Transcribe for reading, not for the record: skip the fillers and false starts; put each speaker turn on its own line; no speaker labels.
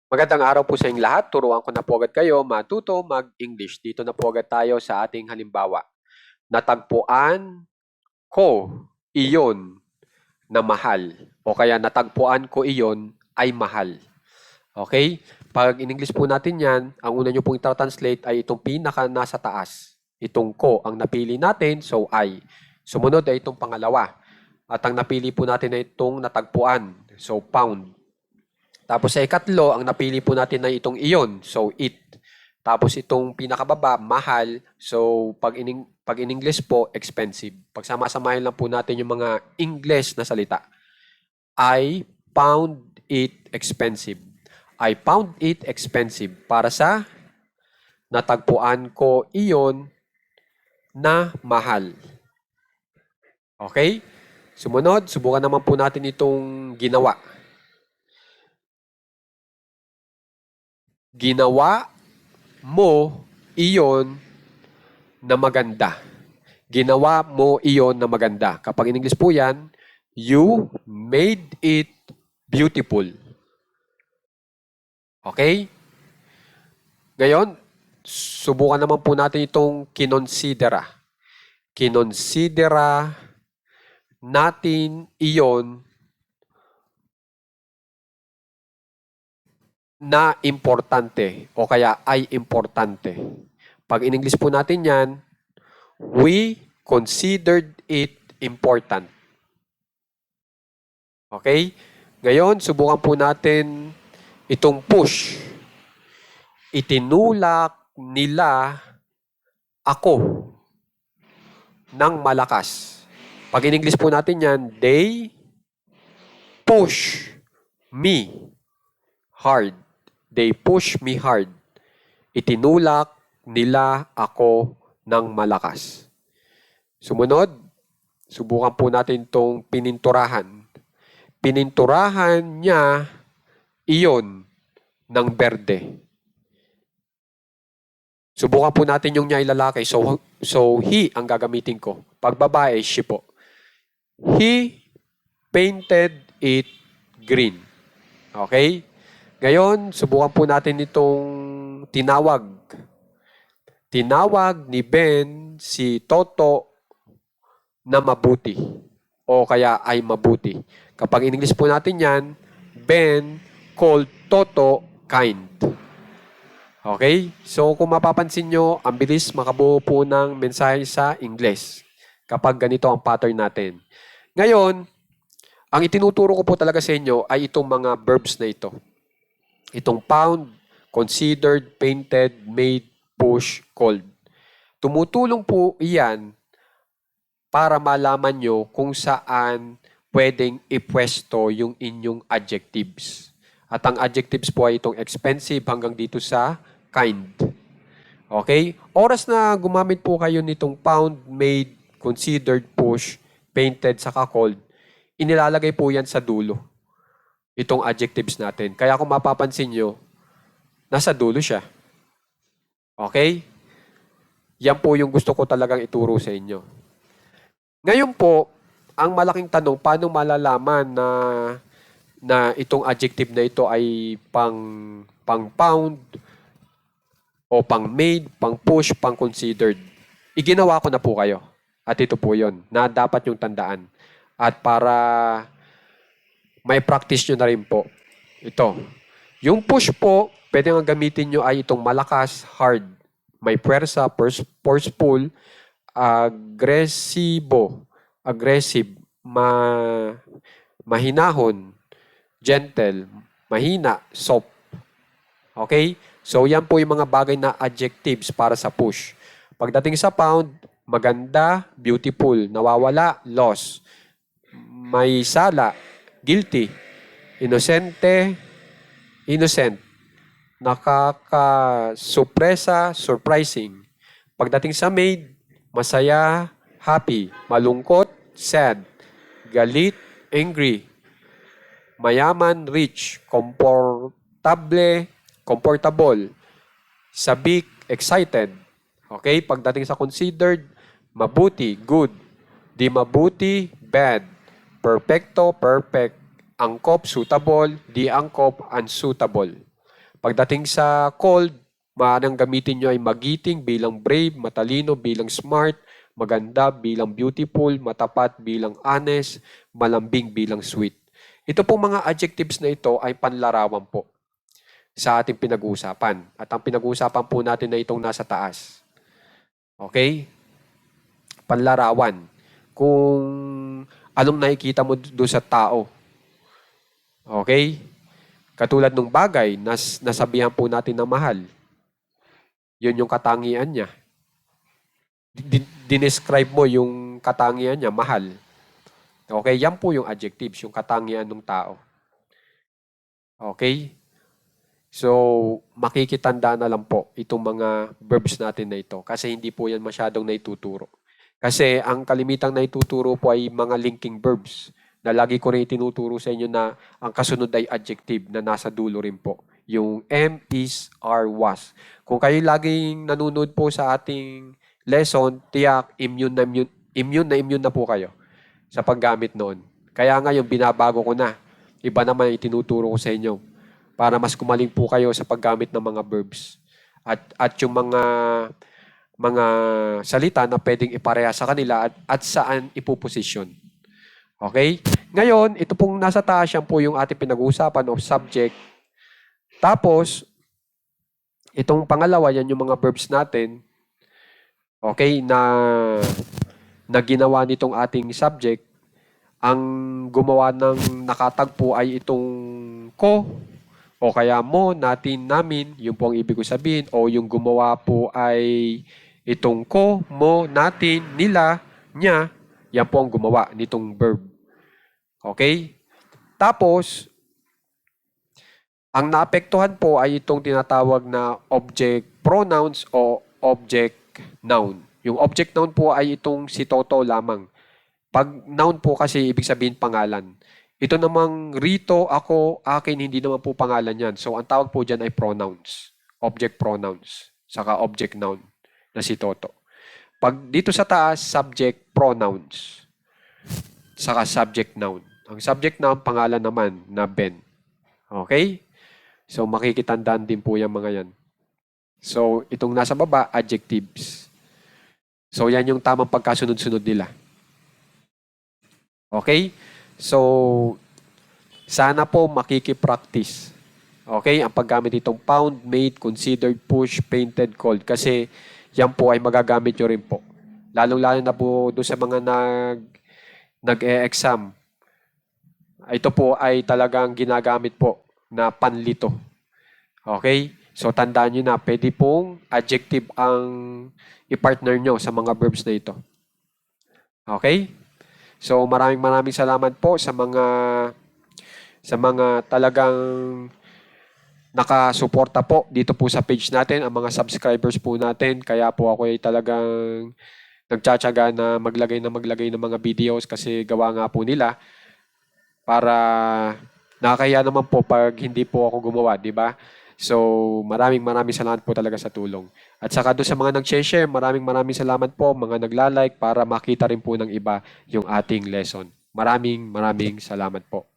Magandang araw po sa inyong lahat. Turuan ko na po agad kayo matuto mag-English. Dito na po agad tayo sa ating halimbawa. Natagpuan ko iyon na mahal. O kaya natagpuan ko iyon ay mahal. Okay? Pag in-English po natin yan, ang una nyo pong ita-translate ay itong pinaka nasa taas. Itong ko ang napili natin, so I. Sumunod ay itong pangalawa. At ang napili po natin ay itong natagpuan, so found. Tapos sa ikatlo, ang napili po natin ay itong iyon, so it. Tapos itong pinakababa, mahal, so pag in English po, expensive. Pag sama-samahin lang po natin yung mga English na salita. I found it expensive. I found it expensive. Para sa natagpuan ko iyon na mahal. Okay? Sumunod, subukan naman po natin itong ginawa. Ginawa mo iyon na maganda. Ginawa mo iyon na maganda. Kapag in English po yan, you made it beautiful. Okay? Ngayon, subukan naman po natin itong kinonsidera. Kinonsidera natin iyon na importante o kaya ay importante. Pag in English po natin yan, we considered it important. Okay? Ngayon, subukan po natin itong push. Itinulak nila ako ng malakas. Pag in English po natin yan, they push me hard. They push me hard. Itinulak nila ako ng malakas. Sumunod, subukan po natin itong pininturahan. Pininturahan niya iyon ng berde. Subukan po natin yung niya ay lalaki. So he ang gagamitin ko. Pag babae, she po. He painted it green. Okay? Ngayon, subukan po natin itong tinawag. Tinawag ni Ben si Toto na mabuti. O kaya ay mabuti. Kapag in English po natin yan, Ben called Toto kind. Okay? So, kung mapapansin nyo, ang bilis makabuo po ng mensahe sa English kapag ganito ang pattern natin. Ngayon, ang itinuturo ko po talaga sa inyo ay itong mga verbs na ito. Itong found, considered, painted, made, push, called. Tumutulong po iyan para malaman nyo kung saan pwedeng ipwesto yung inyong adjectives. At ang adjectives po ay itong expensive hanggang dito sa kind. Okay? Oras na gumamit po kayo nitong found, made, considered, push, painted, saka called, inilalagay po yan sa dulo. Itong adjectives natin. Kaya kung mapapansin nyo, nasa dulo siya. Okay? Yan po yung gusto ko talagang ituro sa inyo. Ngayon po, ang malaking tanong, paano malalaman na itong adjective na ito ay pang pound, o pang made, pang push, pang considered. Iginawa ko na po kayo. At ito po yon na dapat yung tandaan. At para may practice nyo na rin po. Ito. Yung push po, pwede nga gamitin nyo ay itong malakas, hard. May puwersa, forceful, agresibo, aggressive, mahinahon, gentle, mahina, soft. Okay? So, yan po yung mga bagay na adjectives para sa push. Pagdating sa pound, maganda, beautiful, nawawala, loss, may sala, guilty, inosente, innocent, nakakasupresa, surprising. Pagdating sa made, masaya, happy, malungkot, sad, galit, angry, mayaman, rich, comfortable, sabik, excited. Okay? Pagdating sa considered, mabuti, good. Di mabuti, bad. Perfecto, perfect. Angkop, suitable. Di angkop, unsuitable. Pagdating sa cold, maaaring gamitin nyo ay magiting bilang brave, matalino bilang smart, maganda bilang beautiful, matapat bilang honest, malambing bilang sweet. Ito pong mga adjectives na ito ay panlarawan po sa ating pinag-uusapan. At ang pinag-uusapan po natin na itong nasa taas. Okay? Panlarawan. Kung anong nakikita mo doon sa tao. Okay? Katulad ng bagay, nasabihan po natin na mahal. Yun yung katangian niya. Dinescribe mo yung katangian niya, mahal. Okay? Yan po yung adjectives, yung katangian ng tao. Okay? So, makikitanda na lang po itong mga verbs natin na ito kasi hindi po yan masyadong naituturo. Kasi ang kalimitang naituturo po ay mga linking verbs na lagi ko rin itinuturo sa inyo na ang kasunod ay adjective na nasa dulo rin po. Yung am, is, are, was. Kung kayo laging nanonood po sa ating lesson, tiyak, immune na po kayo sa paggamit noon. Kaya ngayon, binabago ko na. Iba naman itinuturo ko sa inyo para mas kumaling po kayo sa paggamit ng mga verbs. At yung mga salita na pwedeng ipareha sa kanila at saan ipuposisyon. Okay? Ngayon, ito pong nasa taas yan po yung ating pinag-uusapan of subject. Tapos, itong pangalawa, yan yung mga verbs natin. Okay? Na ginawa nitong ating subject. Ang gumawa ng nakatagpo ay itong ko, o kaya mo, natin, namin, yun po ang ibig ko sabihin. O yung gumawa po ay itong ko, mo, natin, nila, niya, yan po ang gumawa nitong verb. Okay? Tapos, ang naapektuhan po ay itong tinatawag na object pronouns o object noun. Yung object noun po ay itong si Toto lamang. Pag noun po kasi ibig sabihin pangalan. Ito namang Rito, ako, akin, hindi naman po pangalan yan. So, ang tawag po dyan ay pronouns. Object pronouns. Saka object noun na si Toto. Pag dito sa taas, subject pronouns. Saka subject noun. Ang subject noun, pangalan naman na Ben. Okay? So, makikitandaan din po yung mga yan. So, itong nasa baba, adjectives. So, yan yung tamang pagkasunod-sunod nila. Okay? So, sana po makikipractice. Okay? Ang paggamit itong found, made, considered, push, painted, called. Kasi yan po ay magagamit nyo rin po. Lalong-lalo na po doon sa mga nag-e-exam. Ito po ay talagang ginagamit po na panlito. Okay? So, tandaan nyo na, pwede pong adjective ang i-partner nyo sa mga verbs na ito. Okay? So, maraming salamat po sa mga talagang nakasuporta po dito po sa page natin, ang mga subscribers po natin. Kaya po ako ay talagang nagtsatsaga na maglagay ng mga videos kasi gawa nga po nila para nakakahiya naman po pag hindi po ako gumawa, di ba? So, maraming salamat po talaga sa tulong. At saka doon sa mga nag-share, maraming salamat po, mga nagla-like para makita rin po ng iba yung ating lesson. Maraming salamat po.